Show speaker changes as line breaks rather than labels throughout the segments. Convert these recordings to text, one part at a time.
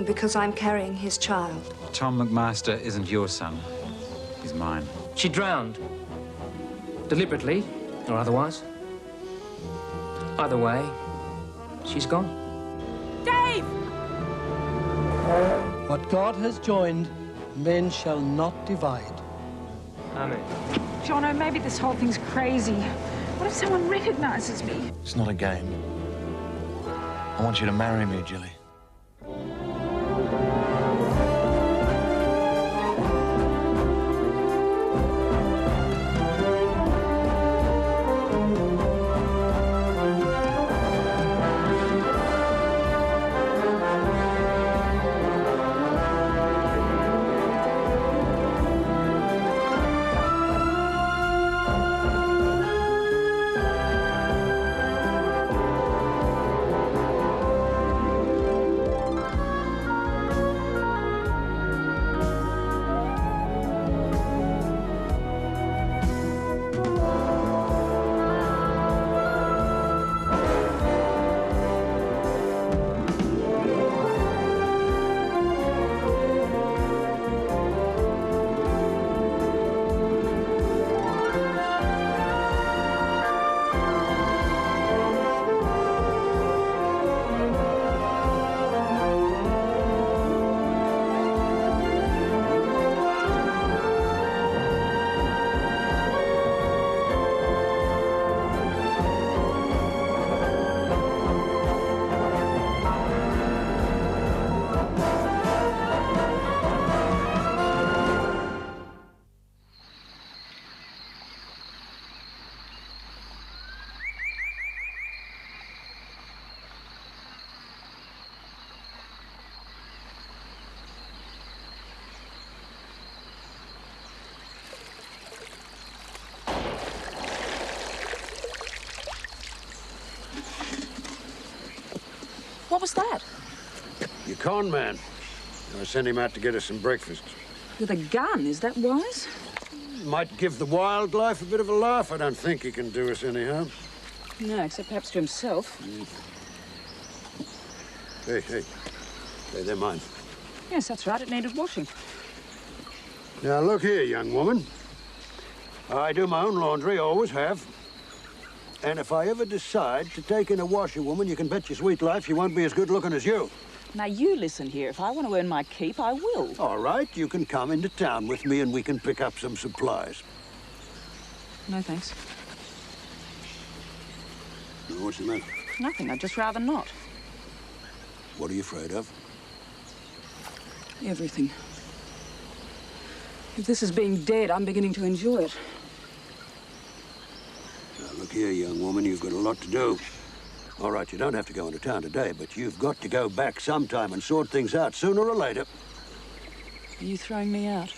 and because I'm carrying his child.
Tom McMaster isn't your son. He's mine.
She drowned. Deliberately, or otherwise. Either way, she's gone.
Dave!
What God has joined, men shall not divide.
Amen.
Jono, maybe this whole thing's crazy. What if someone recognizes me?
It's not a game. I want you to marry me, Jilly.
What was that?
Your con man. I sent him out to get us some breakfast.
With a gun, is that wise?
Might give the wildlife a bit of a laugh. I don't think he can do us any harm.
No, except perhaps to himself.
Hey, they're mine.
Yes, that's right. It needed washing.
Now, look here, young woman. I do my own laundry, always have. And if I ever decide to take in a washerwoman, you can bet your sweet life she won't be as good looking as you.
Now, you listen here. If I want to earn my keep, I will.
All right, you can come into town with me and we can pick up some supplies.
No, thanks.
What's the matter?
Nothing. I'd just rather not.
What are you afraid of?
Everything. If this is being dead, I'm beginning to enjoy it.
Now, look here, young woman, you've got a lot to do. All right, you don't have to go into town today, but you've got to go back sometime and sort things out sooner or later.
Are you throwing me out?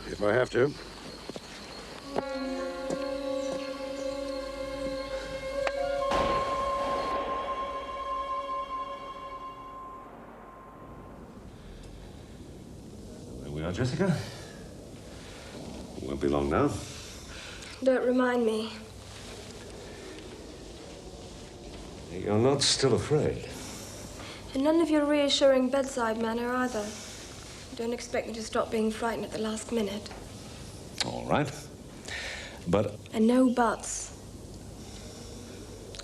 If I have to.
There we are, Jessica. Won't be long now.
Don't remind me.
You're not still afraid.
And none of your reassuring bedside manner either. Don't expect me to stop being frightened at the last minute.
All right. But...
And no buts.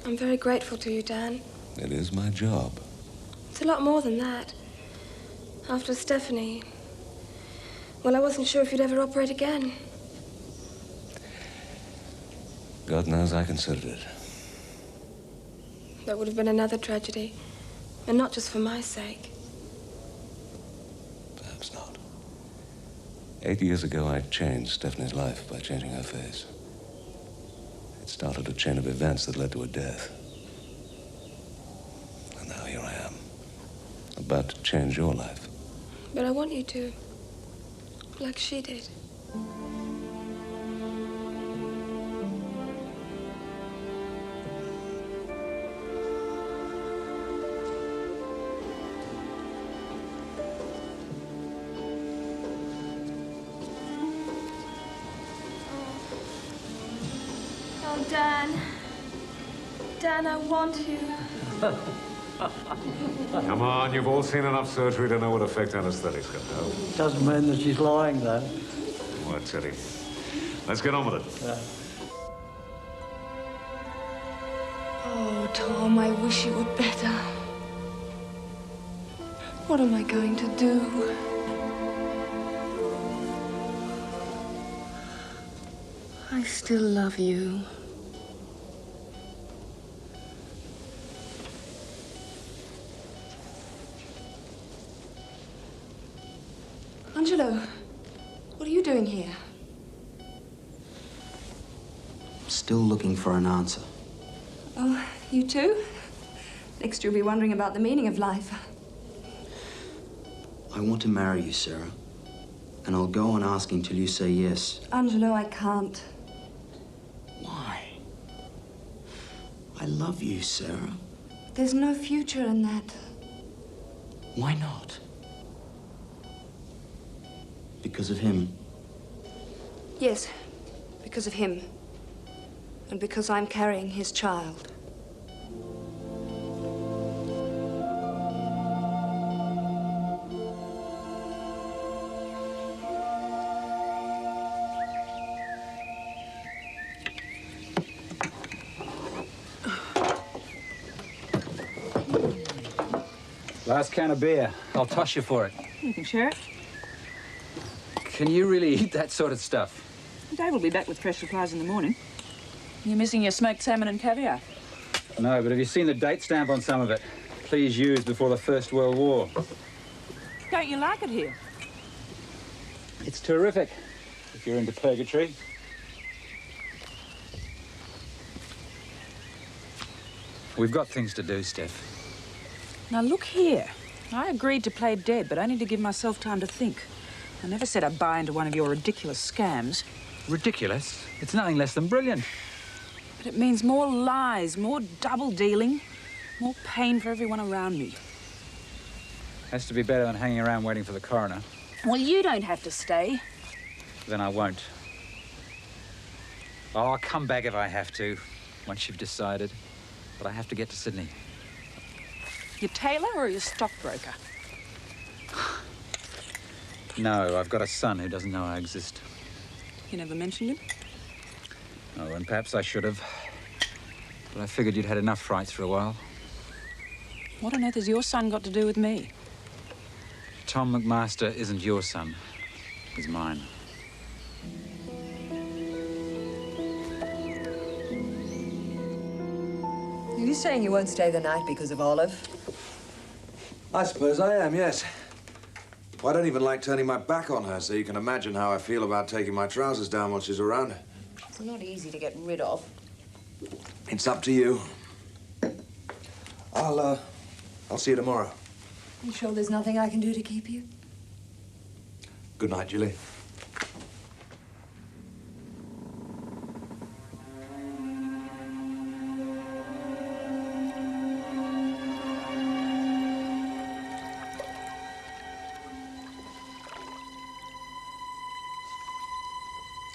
I'm very grateful to you, Dan.
it is my job.
It's a lot more than that. After Stephanie, well, I wasn't sure if you'd ever operate again.
God knows I considered it.
That would have been another tragedy. And not just for my sake.
Perhaps not. 8 years ago, I changed Stephanie's life by changing her face. It started a chain of events that led to her death. And now here I am, about to change your life.
But I want you to. Like she did. Oh, Dan. Dan, I want you.
Come on, you've all seen enough surgery to know what effect anesthetics can have.
Doesn't mean that she's lying, though.
Well, I tell you. Let's get on with it.
Yeah.
Oh, Tom, I wish you were better. What am I going to do? I still love you. Angelo, what are you doing here?
Still looking for an answer.
Oh, you too? Next you'll be wondering about the meaning of life.
I want to marry you, Sarah. And I'll go on asking till you say yes.
Angelo, I can't.
Why? I love you, Sarah.
There's no future in that.
Why not? Because of him?
Yes, because of him. And because I'm carrying his child.
Last can of beer. I'll toss you for it.
You can share it.
Can you really eat that sort of stuff?
Dave will be back with fresh supplies in the morning. You're missing your smoked salmon and caviar.
No, but have you seen the date stamp on some of it? Please use before the First World War.
Don't you like it here?
It's terrific, if you're into purgatory. We've got things to do, Steph.
Now, look here. I agreed to play dead, but only to give myself time to think. I never said I'd buy into one of your ridiculous scams.
Ridiculous? It's nothing less than brilliant.
But it means more lies, more double-dealing, more pain for everyone around me.
Has to be better than hanging around waiting for the coroner.
Well, you don't have to stay.
Then I won't. Oh, I'll come back if I have to, once you've decided. But I have to get to Sydney.
Your tailor or your stockbroker?
No, I've got a son who doesn't know I exist.
You never mentioned him?
Oh, and perhaps I should have. But I figured you'd had enough frights for a while.
What on earth has your son got to do with me?
Tom McMaster isn't your son. He's mine.
Are you saying you won't stay the night because of Olive?
I suppose I am, yes. Well, I don't even like turning my back on her, so you can imagine how I feel about taking my trousers down while she's around.
It's not easy to get rid of.
It's up to you. I'll see you tomorrow.
You sure there's nothing I can do to keep you?
Good night, Julie.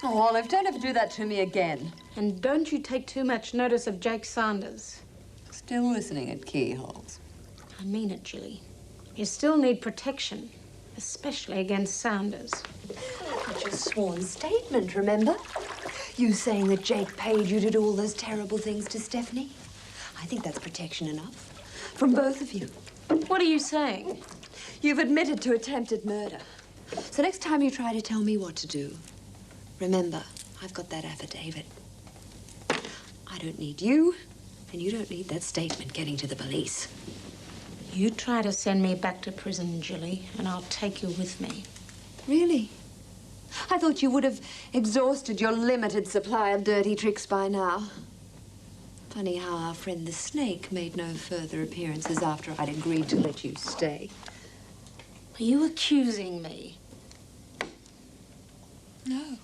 Oh, Olive, don't ever do that to me again.
And don't you take too much notice of Jake Sanders.
Still listening at keyholes.
I mean it, Julie. You still need protection, especially against Sanders.
That's your sworn statement, remember? You saying that Jake paid you to do all those terrible things to Stephanie? I think that's protection enough. From both of you.
What are you saying?
You've admitted to attempted murder. So next time you try to tell me what to do, remember, I've got that affidavit. I don't need you, and you don't need that statement getting to the police.
You try to send me back to prison, Julie, and I'll take you with me.
Really? I thought you would have exhausted your limited supply of dirty tricks by now. Funny how our friend the snake made no further appearances after I'd agreed to let you stay.
Are you accusing me?
No.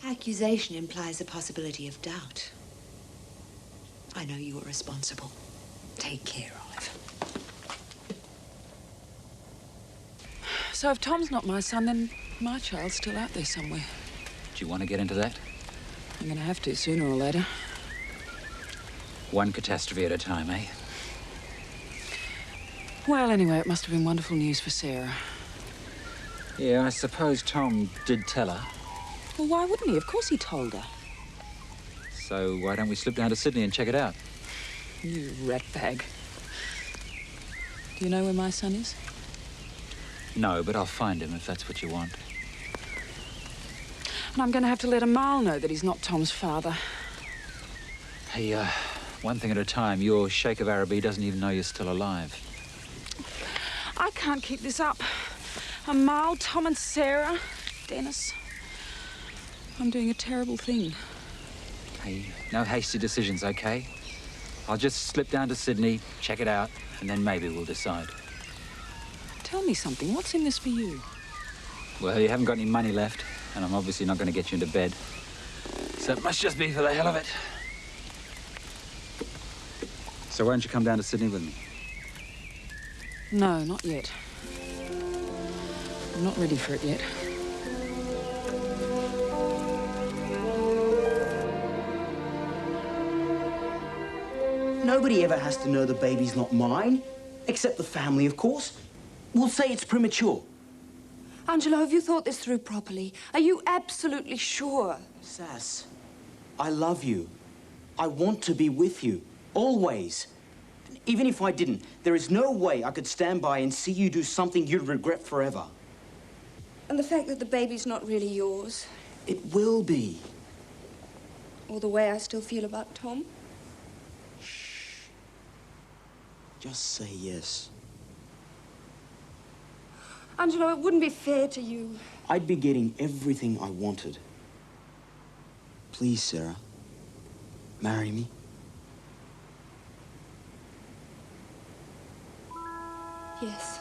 Accusation implies a possibility of doubt. I know you were responsible. Take care, Olive.
So if Tom's not my son, then my child's still out there somewhere.
Do you want to get into that?
I'm going to have to sooner or later.
One catastrophe at a time, eh?
Well, anyway, it must have been wonderful news for Sarah.
Yeah, I suppose Tom did tell her.
Well, why wouldn't he? Of course he told her.
So why don't we slip down to Sydney and check it out?
You ratbag. Do you know where my son is?
No, but I'll find him if that's what you want.
And I'm going to have to let Amal know that he's not Tom's father.
Hey, one thing at a time. Your Sheikh of Araby doesn't even know you're still alive.
I can't keep this up. Amal, Tom and Sarah, Dennis. I'm doing a terrible thing.
Hey, no hasty decisions, okay? I'll just slip down to Sydney, check it out, and then maybe we'll decide.
Tell me something. What's in this for you?
Well, you haven't got any money left, and I'm obviously not going to get you into bed. So it must just be for the hell of it. So why don't you come down to Sydney with me?
No, not yet. I'm not ready for it yet.
Nobody ever has to know the baby's not mine, except the family, of course. We'll say it's premature.
Angelo, have you thought this through properly? Are you absolutely sure?
Sass, I love you. I want to be with you, always. And even if I didn't, there is no way I could stand by and see you do something you'd regret forever.
And the fact that the baby's not really yours?
It will be.
Or the way I still feel about Tom?
Just say yes.
Angelo, it wouldn't be fair to you.
I'd be getting everything I wanted. Please, Sarah, marry me.
Yes.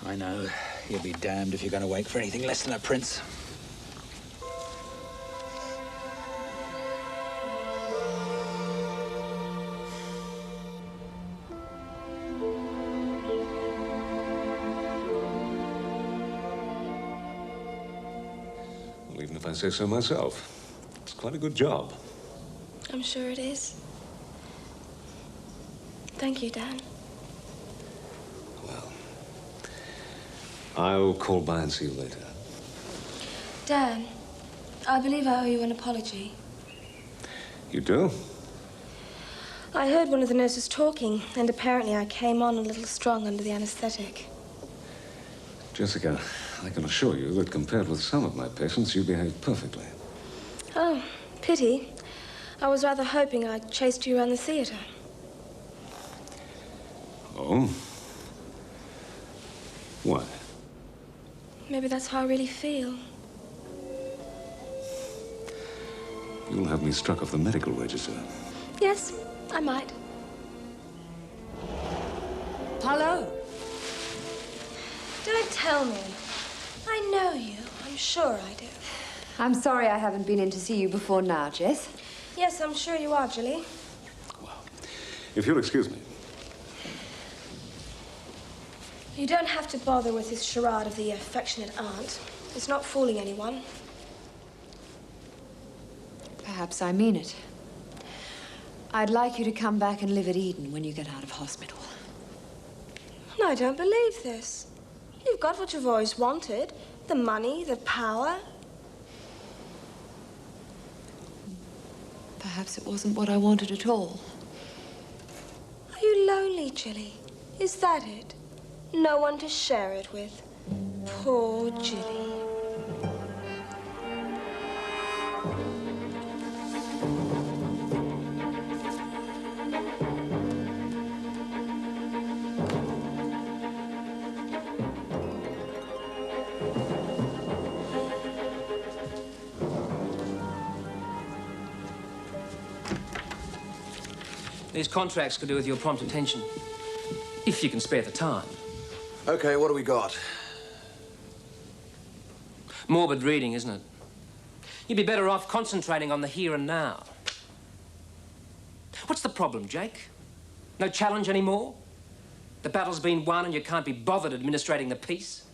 I know. You'll be damned if you're going to wait for anything less than a prince.
Well, even if I say so myself, it's quite a good job.
I'm sure it is. Thank you, Dan.
I'll call by and see you later.
Dan, I believe I owe you an apology.
You do?
I heard one of the nurses talking, and apparently I came on a little strong under the anesthetic.
Jessica, I can assure you that compared with some of my patients, you behaved perfectly.
Oh, pity. I was rather hoping I'd chased you around the theater.
Oh? Why?
Maybe that's how I really feel.
You'll have me struck off the medical register.
Yes, I might.
Hello.
Don't tell me. I know you. I'm sure I do.
I'm sorry I haven't been in to see you before now, Jess.
Yes, I'm sure you are, Julie.
If you'll excuse me.
You don't have to bother with this charade of the affectionate aunt. It's not fooling anyone.
Perhaps I mean it. I'd like you to come back and live at Eden when you get out of hospital.
I don't believe this. You've got what you've always wanted. The money, the power.
Perhaps it wasn't what I wanted at all.
Are you lonely, Julie? Is that it? No one to share it with? Poor Jilly.
These contracts could do with your prompt attention, if you can spare the time.
Okay, what do we got?
Morbid reading, isn't it? You'd be better off concentrating on the here and now. What's the problem, Jake? No challenge anymore? The battle's been won and you can't be bothered administrating the peace?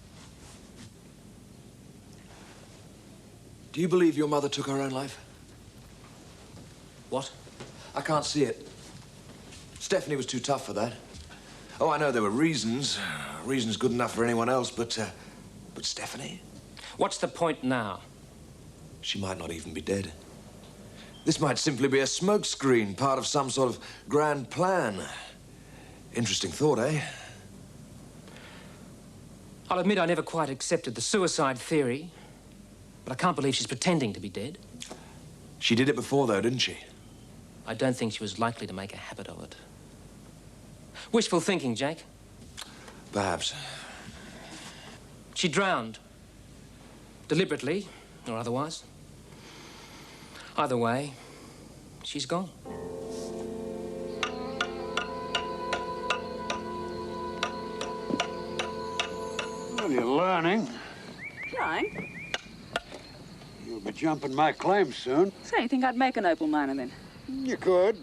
Do you believe your mother took her own life?
What?
I can't see it. Stephanie was too tough for that. Oh, I know there were reasons. Reasons good enough for anyone else, but Stephanie?
What's the point now?
She might not even be dead. This might simply be a smokescreen, part of some sort of grand plan. Interesting thought, eh?
I'll admit I never quite accepted the suicide theory, but I can't believe she's pretending to be dead.
She did it before, though, didn't she?
I don't think she was likely to make a habit of it. Wishful thinking, Jake.
Perhaps.
She drowned. Deliberately, or otherwise. Either way, she's gone.
Well, you're learning.
Trying?
You'll be jumping my claims soon.
So you think I'd make an opal miner then?
You could,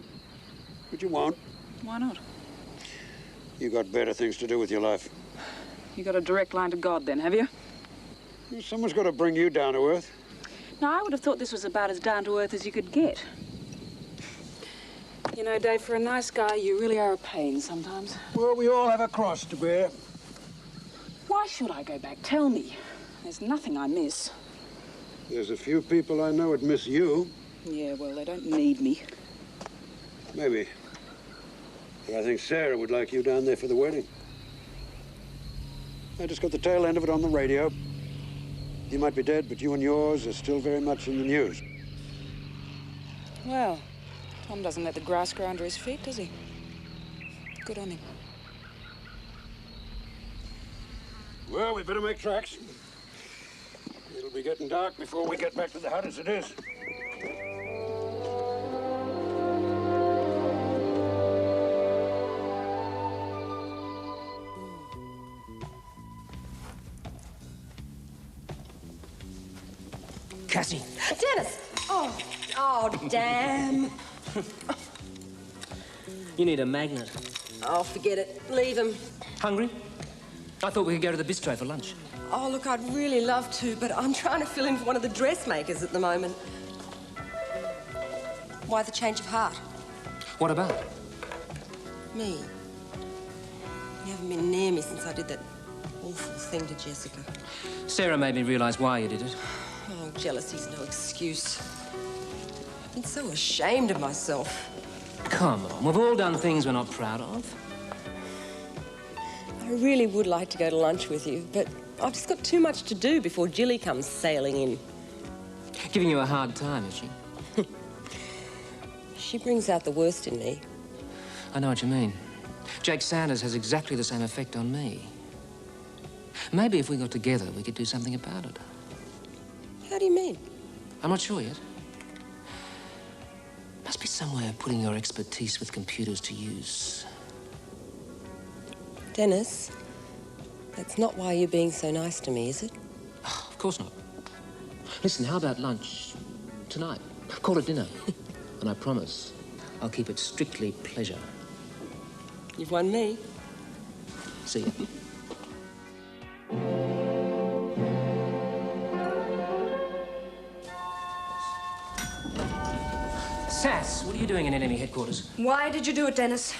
but you won't.
Why not?
You got better things to do with your life.
You got a direct line to God then, have you?
Someone's got to bring you down to earth.
No, I would have thought this was about as down to earth as you could get. You know, Dave, for a nice guy, you really are a pain sometimes.
Well, we all have a cross to bear.
Why should I go back? Tell me. There's nothing I miss.
There's a few people I know would miss you.
Yeah, well, they don't need me.
Maybe. But I think Sarah would like you down there for the wedding. I just got the tail end of it on the radio. You might be dead, but you and yours are still very much in the news.
Well, Tom doesn't let the grass grow under his feet, does he? Good on him.
Well, we better make tracks. It'll be getting dark before we get back to the hut as it is.
Cassie.
Dennis! Oh, damn.
You need a magnet.
Oh, forget it. Leave him.
Hungry? I thought we could go to the bistro for lunch.
Oh, look, I'd really love to, but I'm trying to fill in for one of the dressmakers at the moment. Why the change of heart?
What about?
Me. You haven't been near me since I did that awful thing to Jessica.
Sarah made me realise why you did it.
Oh, jealousy's no excuse. I've been so ashamed of myself.
Come on, we've all done things we're not proud of.
I really would like to go to lunch with you, but I've just got too much to do before Jilly comes sailing in.
Giving you a hard time, is she?
She brings out the worst in me.
I know what you mean. Jake Sanders has exactly the same effect on me. Maybe if we got together, we could do something about it.
How do you mean?
I'm not sure yet. Must be some way of putting your expertise with computers to use.
Dennis, that's not why you're being so nice to me, is it?
Oh, of course not. Listen, how about lunch tonight? Call it dinner. And I promise I'll keep it strictly pleasure.
You've won me.
See ya. Sass, what are you doing in enemy headquarters?
Why did you do it, Dennis?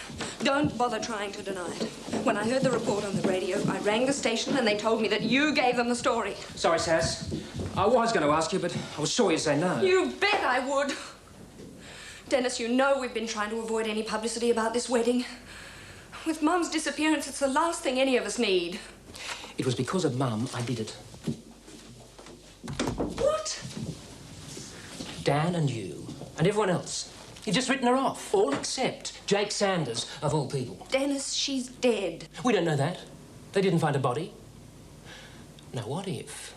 Don't bother trying to deny it. When I heard the report on the radio, I rang the station and they told me that you gave them the story.
Sorry, Sass. I was going to ask you, but I was sure you'd say no.
You bet I would. Dennis, you know we've been trying to avoid any publicity about this wedding. With Mum's disappearance, it's the last thing any of us need.
It was because of Mum I did it.
What?
Dan and you and everyone else. You've just written her off, all except Jake Sanders, of all people.
Dennis, she's dead.
We don't know that. They didn't find a body. Now, what if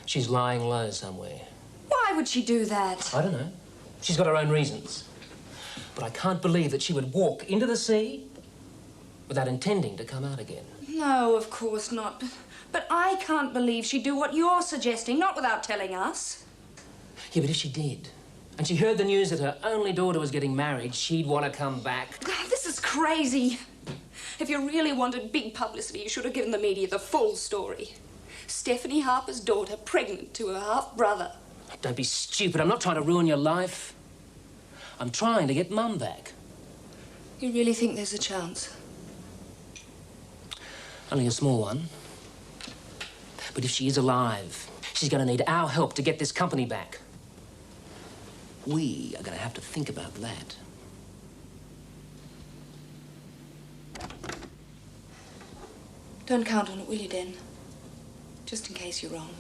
she's lying low somewhere?
Why would she do that?
I don't know. She's got her own reasons. But I can't believe that she would walk into the sea without intending to come out again.
No, of course not. But I can't believe she'd do what you're suggesting, not without telling us.
Yeah, but if she did, and she heard the news that her only daughter was getting married, she'd want to come back.
This is crazy. If you really wanted big publicity, you should have given the media the full story. Stephanie Harper's daughter pregnant to her half-brother.
Don't be stupid. I'm not trying to ruin your life. I'm trying to get Mum back.
You really think there's a chance?
Only a small one. But if she is alive, she's going to need our help to get this company back. We are going to have to think about that.
Don't count on it, will you, Den? Just in case you're wrong.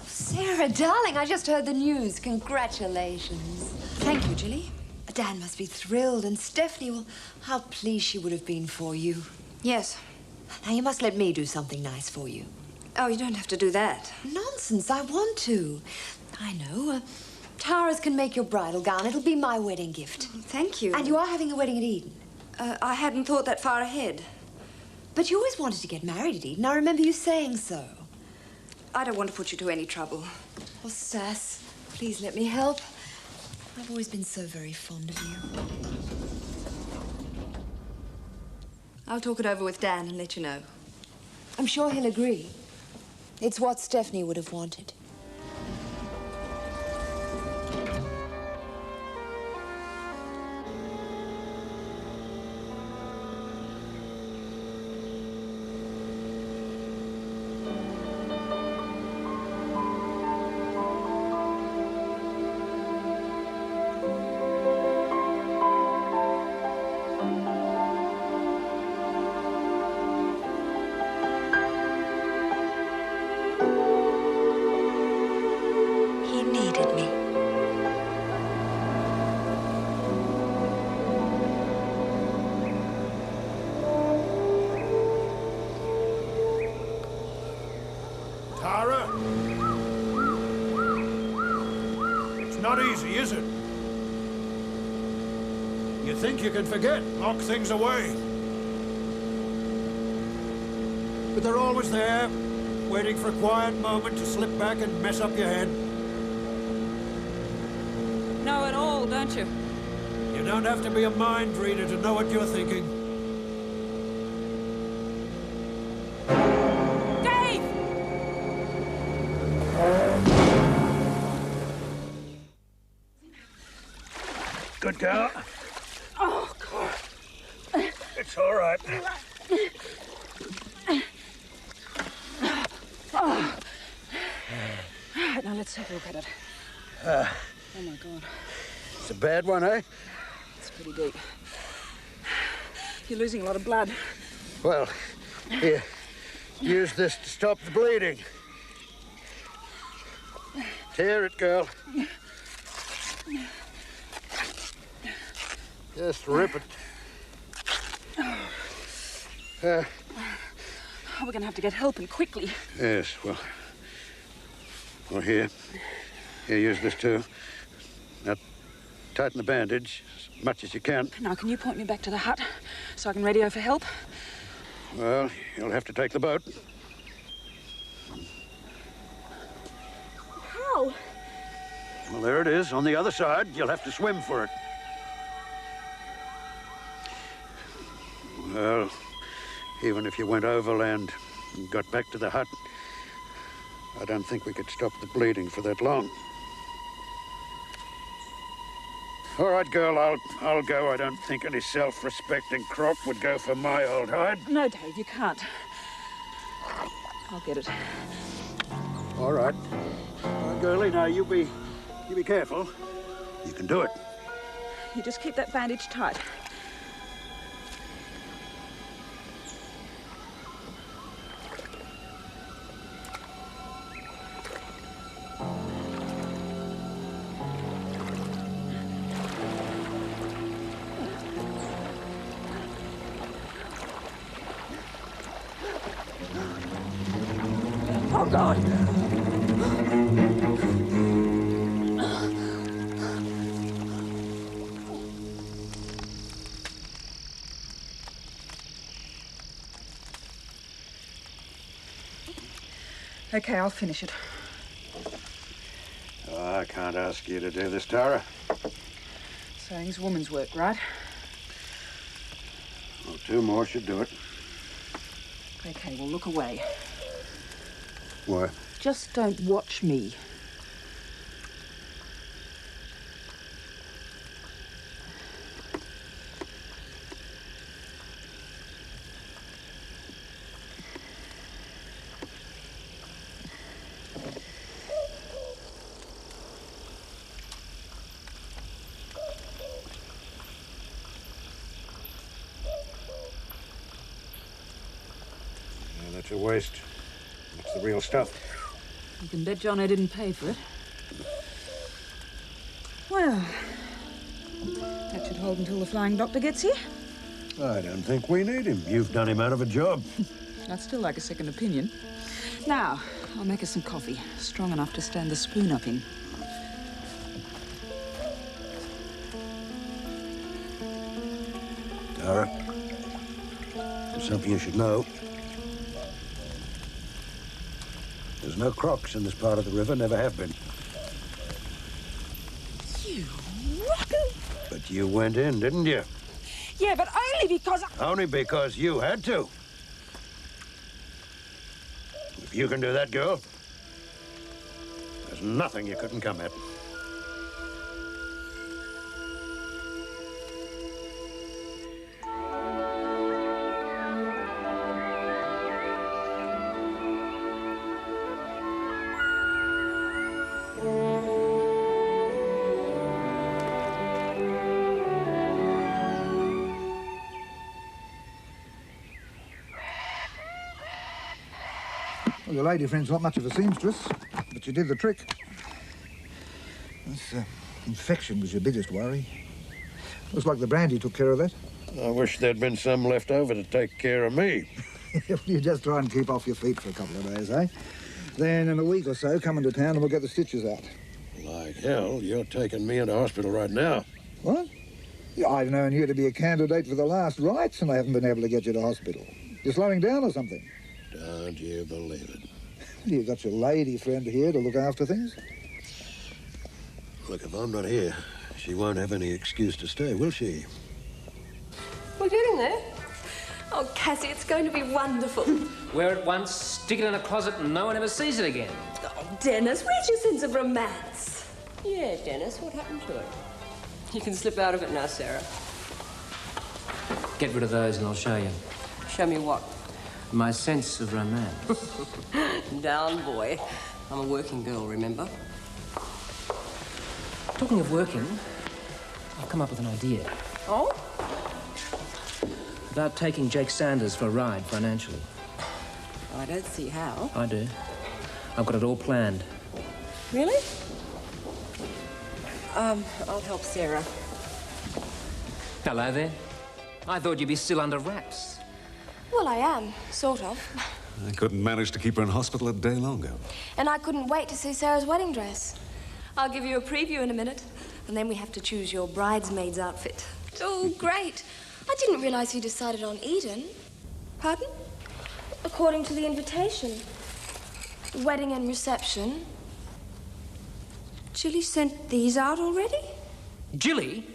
Sarah, darling, I just heard the news. Congratulations.
Thank you, Jilly.
Dan must be thrilled, and Stephanie, well, how pleased she would have been for you.
Yes.
Now, you must let me do something nice for you.
Oh, you don't have to do that.
Nonsense, I want to. I know. Tara's can make your bridal gown. It'll be my wedding gift.
Thank you.
And you are having a wedding at Eden.
I hadn't thought that far ahead.
But you always wanted to get married at Eden. I remember you saying so.
I don't want to put you to any trouble.
Oh, Sass, please let me help. I've always been so very fond of you.
I'll talk it over with Dan and let you know.
I'm sure he'll agree. It's what Stephanie would have wanted.
Tara? It's not easy, is it? You think you can forget, lock things away. But they're always there, waiting for a quiet moment to slip back and mess up your head.
Know it all, don't you?
You don't have to be a mind reader to know what you're thinking. Good girl.
Oh, God.
It's all right.
Oh. Right, now let's take a look at it. Oh, my God.
It's a bad one, eh?
It's pretty deep. You're losing a lot of blood.
Well, here, use this to stop the bleeding. Tear it, girl. Just rip it.
We're going to have to get help, and quickly.
Yes, well, here, use this too. Now, tighten the bandage as much as you can.
Now, can you point me back to the hut so I can radio for help?
Well, you'll have to take the boat.
How?
Well, there it is, on the other side. You'll have to swim for it. Well, even if you went overland and got back to the hut, I don't think we could stop the bleeding for that long. All right, girl, I'll go. I don't think any self-respecting croc would go for my old hide.
No, Dave, you can't. I'll get it.
All right. Girlie, now you be careful. You can do it.
You just keep that bandage tight. Oh, God! Okay, I'll finish it.
Oh, I can't ask you to do this, Tara.
Saying's woman's work, right?
Well, 2 more should do it.
Okay, well, look away.
Why?
Just don't watch me.
Yeah, that's a waste. It's the real stuff.
You can bet John I didn't pay for it. Well, that should hold until the flying doctor gets here.
I don't think we need him. You've done him out of a job.
I'd still like a second opinion. Now, I'll make us some coffee, strong enough to stand the spoon up in.
Tara, there's something you should know. There's no crocs in this part of the river, never have been.
You rotten...
But you went in, didn't you?
Yeah, but only because
Only because you had to. If you can do that, girl, there's nothing you couldn't come at.
Well, your lady friend's not much of a seamstress, but you did the trick. This infection was your biggest worry. Looks like the brandy took care of that.
I wish there'd been some left over to take care of me.
You just try and keep off your feet for a couple of days, eh? Then in a week or so, come into town and we'll get the stitches out.
Like hell, you're taking me into hospital right now.
What? Yeah, I've known you to be a candidate for the last rites and I haven't been able to get you to hospital. You're slowing down or something?
Don't you believe it?
You've got your lady friend here to look after things.
Look, if I'm not here, she won't have any excuse to stay, will she?
What are you doing there? Oh, Cassie, it's going to be wonderful.
Wear it once, stick it in a closet, and no one ever sees it again.
Oh, Dennis, where's your sense of romance?
Yeah, Dennis, what happened to it? You can slip out of it now, Sarah.
Get rid of those and I'll show you.
Show me what?
My sense of romance.
Down, boy. I'm a working girl, remember?
Talking of working, I've come up with an idea.
Oh?
About taking Jake Sanders for a ride financially.
I don't see how.
I do. I've got it all planned.
Really? I'll help Sarah.
Hello there. I thought you'd be still under wraps.
Well, I am, sort of.
I couldn't manage to keep her in hospital a day longer.
And I couldn't wait to see Sarah's wedding dress. I'll give you a preview in a minute, and then we have to choose your bridesmaid's outfit. Oh, great. I didn't realize you decided on Eden. Pardon? According to the invitation. Wedding and reception.
Jilly sent these out already?
Jilly?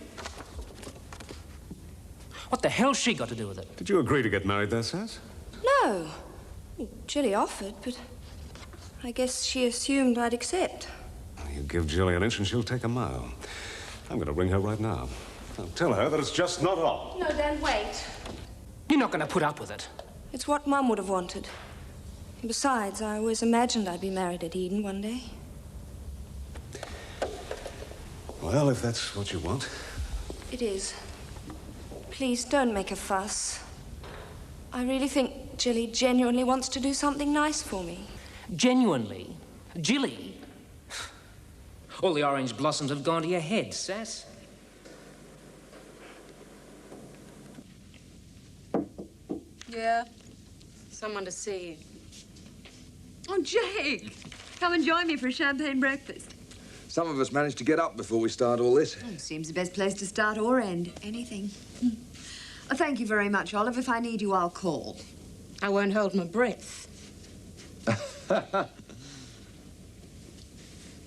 What the hell's she got to do with it?
Did you agree to get married there, Sass?
No. Jilly offered, but I guess she assumed I'd accept.
You give Jilly an inch and she'll take a mile. I'm going to ring her right now. I'll tell her that it's just not on.
No, Dan, wait.
You're not going to put up with it.
It's what Mum would have wanted. Besides, I always imagined I'd be married at Eden one day.
Well, if that's what you want.
It is. Please don't make a fuss. I really think Jilly genuinely wants to do something nice for me.
Genuinely? Jilly? All the orange blossoms have gone to your head, Sass.
Yeah? Someone to see you. Oh, Jake! Come and join me for a champagne breakfast.
Some of us managed to get up before we start all this.
Oh, seems the best place to start or end. Anything. Thank you very much, Olive. If I need you, I'll call.
I won't hold my breath.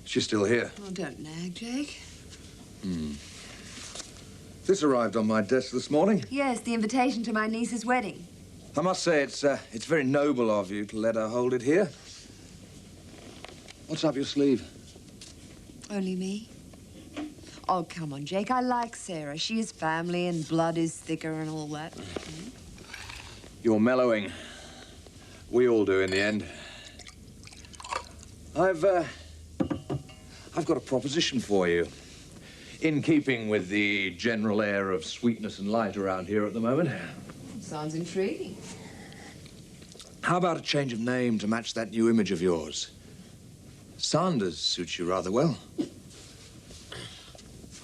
She's still here.
Oh, don't nag, Jake.
This arrived on my desk this morning.
Yes, the invitation to my niece's wedding.
I must say it's very noble of you to let her hold it here. What's up your sleeve?
Only me? Oh, come on, Jake. I like Sarah. She is family and blood is thicker and all that.
You're mellowing. We all do in the end. I've got a proposition for you. In keeping with the general air of sweetness and light around here at the moment.
Sounds intriguing.
How about a change of name to match that new image of yours? Sanders suits you rather well.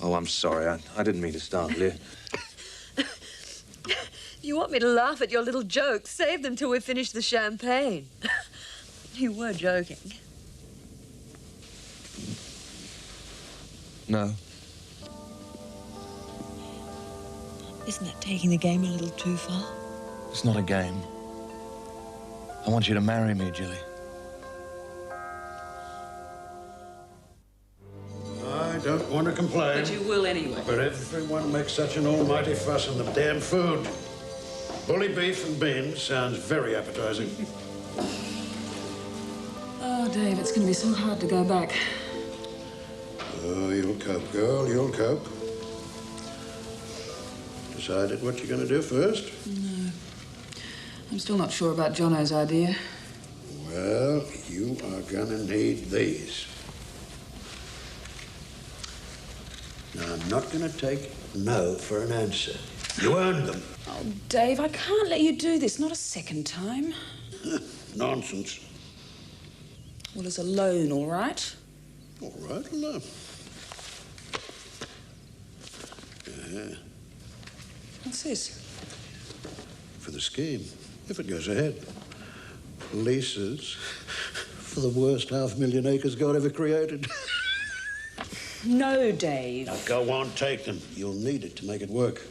Oh, I'm sorry. I didn't mean to startle you.
You want me to laugh at your little jokes? Save them till we finish the champagne. You were joking.
No.
Isn't that taking the game a little too far?
It's not a game. I want you to marry me, Jilly.
I don't want to complain.
But you will anyway.
But everyone makes such an almighty fuss on the damn food. Bully beef and beans sounds very appetizing.
Oh, Dave, it's going to be so hard to go back.
Oh, you'll cope, girl, you'll cope. Decided what you're going to do first?
No. I'm still not sure about Jono's idea.
Well, you are going to need these. Now, I'm not going to take no for an answer. You earned them.
Oh, Dave, I can't let you do this. Not a second time.
Nonsense.
Well, as a loan, all right?
All right, alone.
What's this?
For the scheme, if it goes ahead. Leases for the worst 500,000 acres God ever created.
No, Dave.
Now, go on, take them. You'll need it to make it work.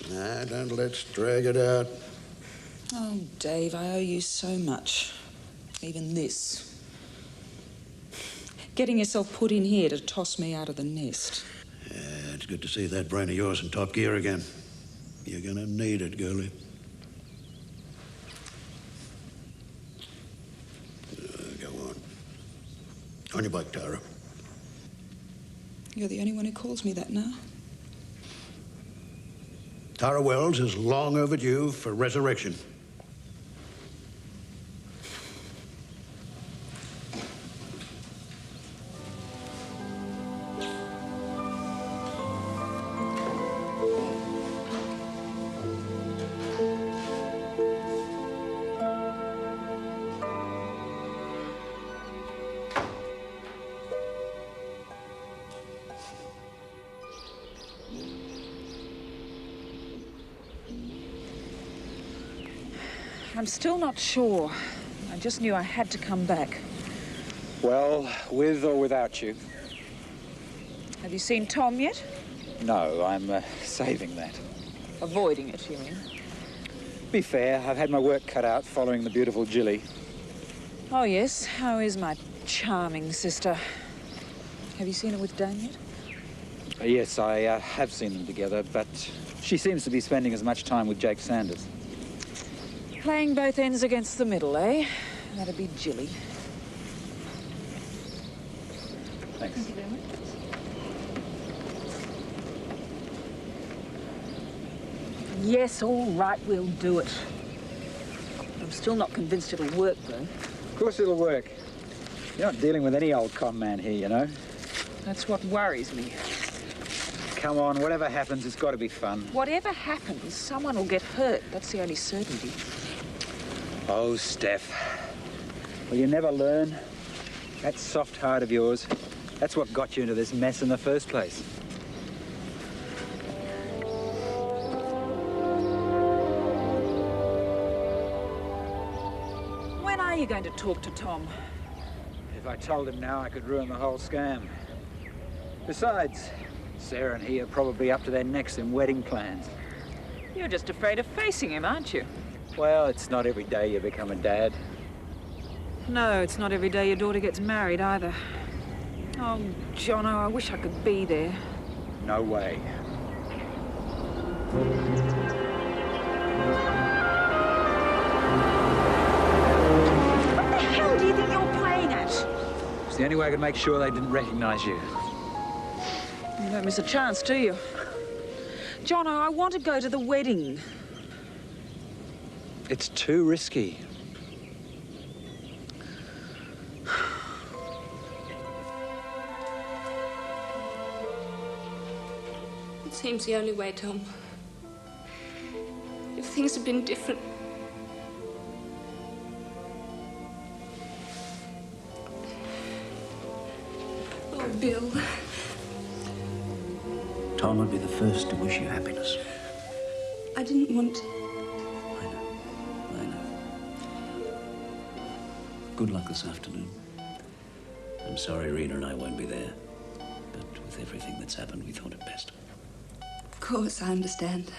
Nah, don't let's drag it out.
Oh, Dave, I owe you so much. Even this. Getting yourself put in here to toss me out of the nest.
Yeah, it's good to see that brain of yours in top gear again. You're gonna need it, girlie. Go on. On your bike, Tara.
You're the only one who calls me that now.
Tara Wells is long overdue for resurrection.
I'm still not sure. I just knew I had to come back.
Well, with or without you?
Have you seen Tom yet?
No, I'm saving that.
Avoiding it, you mean?
Be fair, I've had my work cut out following the beautiful Jilly.
Oh, yes. How is my charming sister? Have you seen her with Dan yet?
Yes, I have seen them together, but she seems to be spending as much time with Jake Sanders.
Playing both ends against the middle, eh? That'd be Jilly.
Thanks.
Thank you very much. Yes, all right, we'll do it. I'm still not convinced it'll work, though.
Of course it'll work. You're not dealing with any old con man here, you know.
That's what worries me.
Come on, whatever happens, it's got to be fun.
Whatever happens, someone will get hurt. That's the only certainty.
Oh, Steph. Will you never learn? That soft heart of yours, that's what got you into this mess in the first place.
When are you going to talk to Tom?
If I told him now, I could ruin the whole scam. Besides, Sarah and he are probably up to their necks in wedding plans.
You're just afraid of facing him, aren't you?
Well, it's not every day you become a dad.
No, it's not every day your daughter gets married either. Oh, Jono, I wish I could be there.
No way.
What the hell do you think you're playing at?
It's the only way I could make sure they didn't recognize you.
You don't miss a chance, do you? Jono, I want to go to the wedding.
It's too risky.
It seems the only way, Tom. If things had been different. Oh, Bill.
Tom would be the first to wish you happiness.
I didn't want...
I know. Good luck this afternoon. I'm sorry Rena and I won't be there. But with everything that's happened, we thought it best.
Of course, I understand.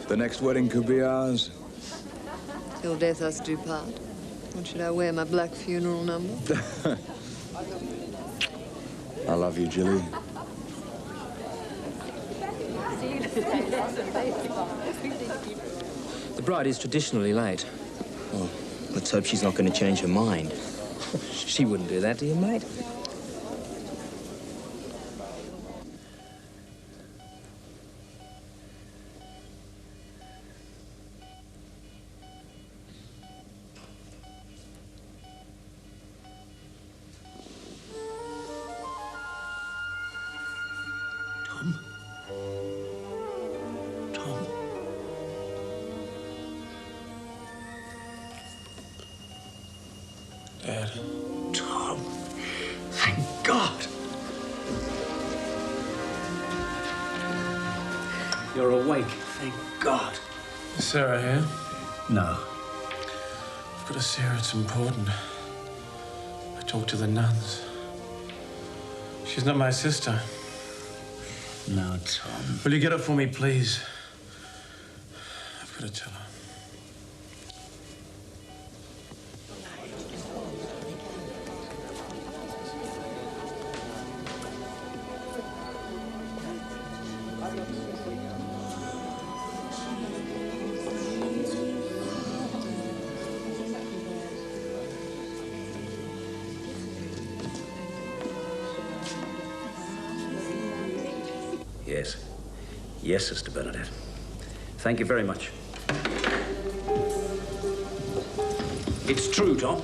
The next wedding could be ours.
Till death us do part. What should I wear, my black funeral number?
I love you, Jilly.
The bride is traditionally late. Well, let's hope she's not going to change her mind. She wouldn't do that to you, mate.
Dad. Tom. Thank God.
You're awake. Thank God.
Is Sarah here?
No.
I've got to see her. It's important. I talked to the nuns. She's not my sister.
No, Tom.
Will you get her for me, please? I've got to tell her.
Yes. Yes, Sister Bernadette. Thank you very much. It's true, Tom.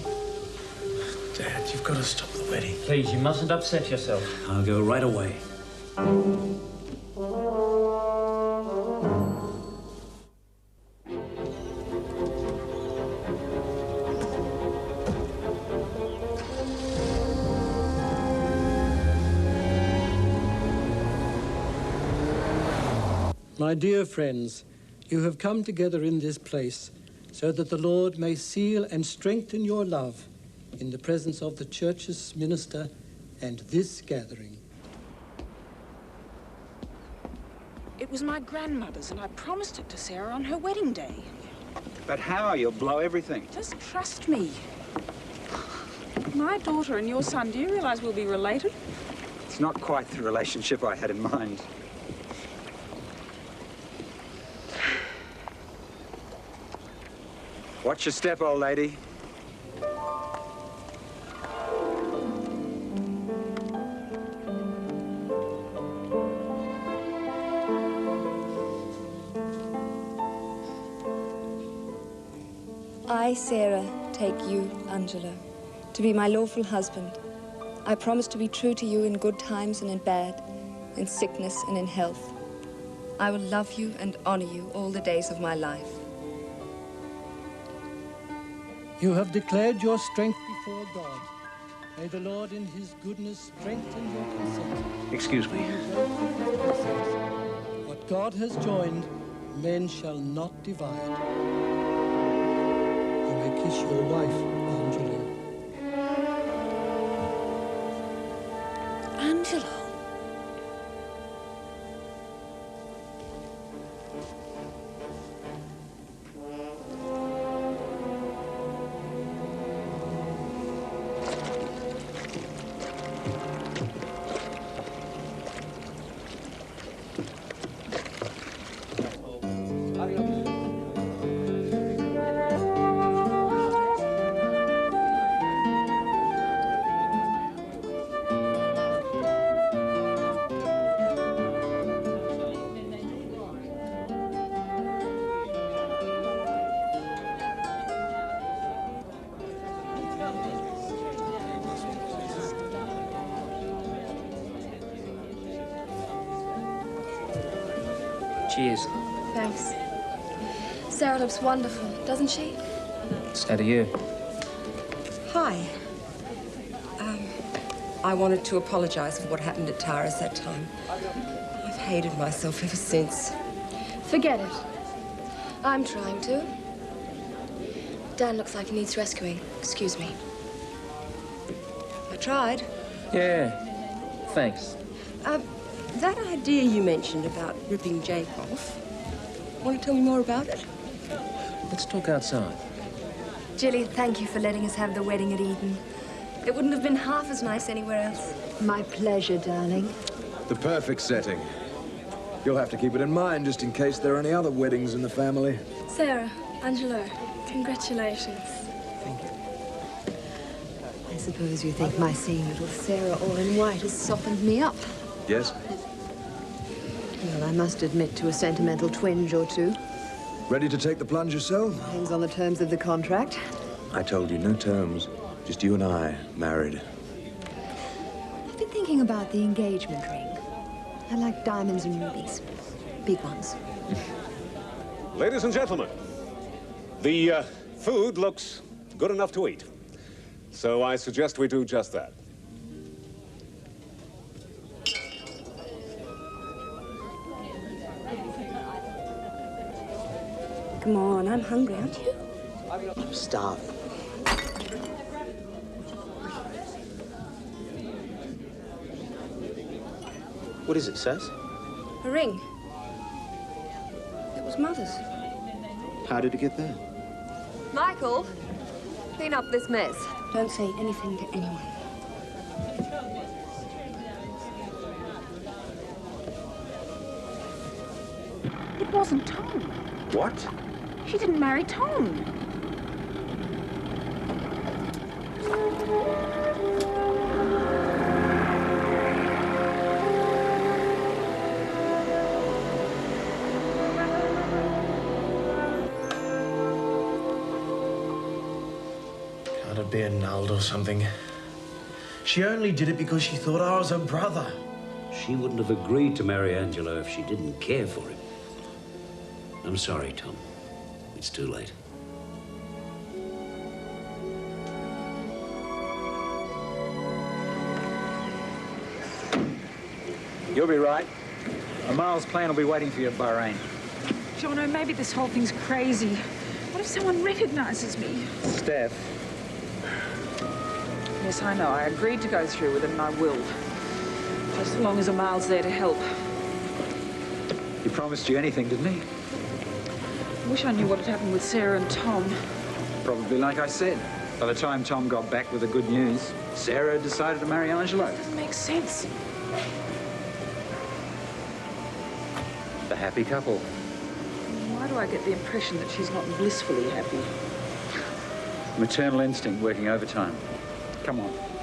Dad, you've got to stop the wedding.
Please, you mustn't upset yourself. I'll go right away.
My dear friends, you have come together in this place so that the Lord may seal and strengthen your love in the presence of the Church's minister and this gathering.
It was my grandmother's, and I promised it to Sarah on her wedding day.
But how? You'll blow everything.
Just trust me. My daughter and your son, do you realize we'll be related?
It's not quite the relationship I had in mind. Watch your step, old lady.
I, Sarah, take you, Angelo, to be my lawful husband. I promise to be true to you in good times and in bad, in sickness and in health. I will love you and honor you all the days of my life.
You have declared your strength before God. May the Lord in his goodness strengthen your consent.
Excuse me.
What God has joined, men shall not divide. You may kiss your wife, Angelo.
Angelo.
Cheers.
Thanks. Sarah looks wonderful, doesn't she?
So do you.
Hi. I wanted to apologize for what happened at Tara's that time. I've hated myself ever since.
Forget it. I'm trying to. Dan looks like he needs rescuing. Excuse me.
I tried.
Yeah. Thanks.
That idea you mentioned about ripping Jake off, want to tell me more about it?
Let's talk outside.
Jilly, thank you for letting us have the wedding at Eden. It wouldn't have been half as nice anywhere else.
My pleasure, darling.
The perfect setting. You'll have to keep it in mind just in case there are any other weddings in the family.
Sarah, Angelo, congratulations.
Thank you.
I suppose you think my seeing little Sarah all in white has softened me up.
Yes?
Well, I must admit to a sentimental twinge or two.
Ready to take the plunge yourself?
Depends on the terms of the contract.
I told you, no terms. Just you and I, married.
I've been thinking about the engagement ring. I like diamonds and rubies. Big ones.
Ladies and gentlemen, the food looks good enough to eat. So I suggest we do just that.
Come on, I'm hungry, aren't you?
I'm starving. What is it, Sass?
A ring. It was Mother's.
How did it get there?
Michael, clean up this mess.
Don't say anything to anyone.
It wasn't Tom.
What?
She didn't marry Tom.
Can't it be annulled or something? She only did it because she thought I was her brother.
She wouldn't have agreed to marry Angelo if she didn't care for him. I'm sorry, Tom. It's too late.
You'll be right. A Miles plane will be waiting for you at Bahrain.
Jono, maybe this whole thing's crazy. What if someone recognizes me?
Steph.
Yes, I know. I agreed to go through with it, and I will. Just as long as Amal's there to help.
He promised you anything, didn't he?
I wish I knew what had happened with Sarah and Tom.
Probably like I said. By the time Tom got back with the good news, Sarah had decided to marry Angelo.
Doesn't make sense.
The happy couple.
Why do I get the impression that she's not blissfully happy?
Maternal instinct working overtime. Come on.